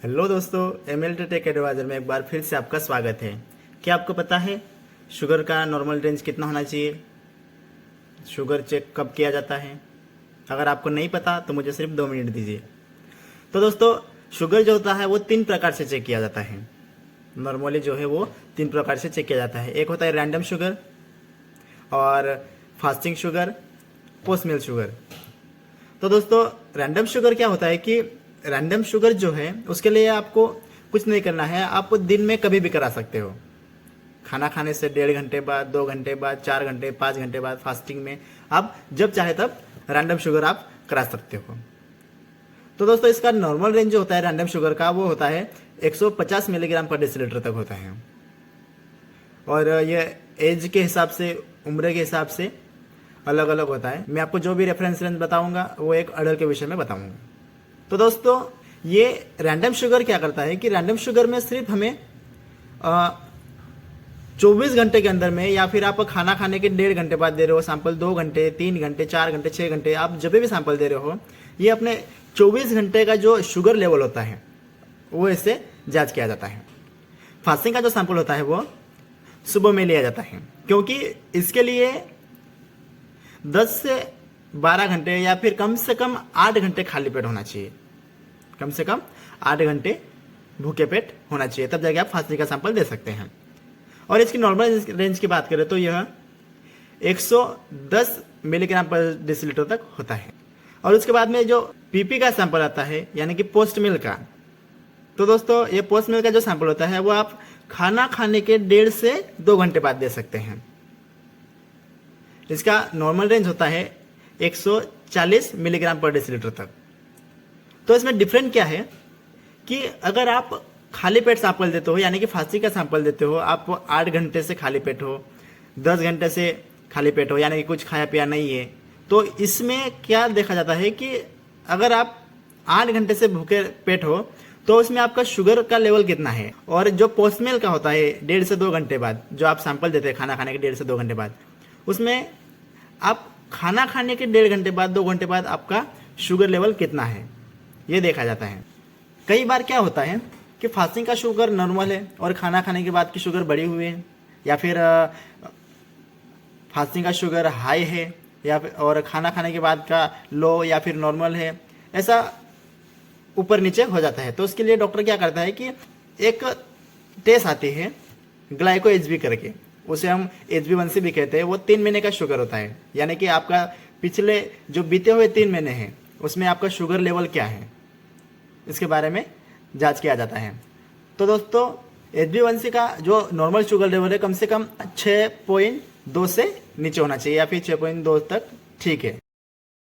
Hello दोस्तों, ML take adviser में एक बार फिर से आपका स्वागत है। क्या आपको पता है शुगर का नॉर्मल रेंज कितना होना चाहिए? शुगर चेक कब किया जाता है? अगर आपको नहीं पता तो मुझे सिर्फ 2 मिनट दीजिए। तो दोस्तों, शुगर जो होता है वो 3 प्रकार से चेक किया जाता है। नॉर्मली जो है वो 3 प्रकार से चेक किया जाता है। एक होता है रैंडम शुगर, और फास्टिंग शुगर, पोस्ट मील शुगर। तो दोस्तों, रैंडम शुगर क्या होता है कि रैंडम शुगर जो है उसके लिए आपको कुछ नहीं करना है। आप दिन में कभी भी करा सकते हो। खाना खाने से 1.5 घंटे बाद, 2 घंटे बाद, 4 घंटे, 5 घंटे बाद फास्टिंग में आप जब चाहे तब रैंडम शुगर आप करा सकते हो। तो दोस्तों, इसका नॉर्मल रेंज जो होता है रैंडम शुगर का वो होता है 150 मिलीग्राम पर डेसीलीटर तक होता है। और ये एज के हिसाब से, उम्र के हिसाब से अलग अलग होता है। मैं आपको जो भी रेफरेंस रेंज बताऊंगा वो एक अडल्ट के विषय में बताऊंगा। तो दोस्तों, ये रैंडम शुगर क्या करता है कि रैंडम शुगर में सिर्फ हमें 24 घंटे के अंदर में, या फिर आप खाना खाने के 1.5 घंटे बाद दे रहे हो सैंपल, 2 घंटे, 3 घंटे, 4 घंटे, 6 घंटे, आप जब भी सैंपल दे रहे हो, ये अपने 24 घंटे का जो शुगर लेवल होता है वो इससे जांच किया जाता है। फास्टिंग का जो सैंपल होता है वो सुबह में लिया जाता है, क्योंकि इसके लिए 10 से 12 घंटे या फिर कम से कम 8 घंटे खाली पेट होना चाहिए। कम से कम 8 घंटे भूखे पेट होना चाहिए, तब जाके आप फास्टिंग का सैंपल दे सकते हैं। और इसकी नॉर्मल रेंज की बात करें तो यह 110 मिलीग्राम पर डेसीलीटर तक होता है। और उसके बाद में जो पीपी का सैंपल आता है, यानी कि पोस्ट मील का, तो दोस्तों ये पोस्ट मील का जो सैंपल होता है वो आप खाना खाने के 1.5 से 2 घंटे बाद दे सकते हैं। इसका नॉर्मल रेंज होता है 140 मिलीग्राम पर डेसीलीटर तक। तो इसमें डिफरेंट क्या है कि अगर आप खाली पेट सैंपल देते हो, यानी कि फास्टिंग का सैंपल देते हो, आप 8 घंटे से खाली पेट हो, 10 घंटे से खाली पेट हो, यानी कि कुछ खाया पिया नहीं है, तो इसमें क्या देखा जाता है कि अगर आप 8 घंटे से भूखे पेट हो तो उसमें आपका शुगर का लेवल कितना है। और जो पोस्ट मील का होता है 1.5 से 2 घंटे बाद, जो आप सैंपल देते हैं खाना खाने के 1.5 से 2 घंटे बाद, उसमें आप खाना खाने के 1.5 घंटे बाद, 2 घंटे बाद आपका शुगर लेवल कितना है ये देखा जाता है। कई बार क्या होता है कि फास्टिंग का शुगर नॉर्मल है और खाना खाने के बाद की शुगर बढ़ी हुई है, या फिर फास्टिंग का शुगर हाई है, या फिर और खाना खाने के बाद का लो या फिर नॉर्मल है, ऐसा ऊपर नीचे हो जाता है। तो उसके लिए डॉक्टर क्या करता है कि एक टेस्ट आती है ग्लाइको HB करके, उसे हम HB1C भी कहते हैं। वो 3 महीने का शुगर होता है, यानी कि आपका पिछले जो बीते हुए 3 महीने हैं उसमें आपका शुगर लेवल क्या है, इसके बारे में जांच किया जाता है। तो दोस्तों, HB1C का जो नॉर्मल शुगर लेवल है कम से कम 6.2 से नीचे होना चाहिए, या फिर 6.2 तक ठीक है।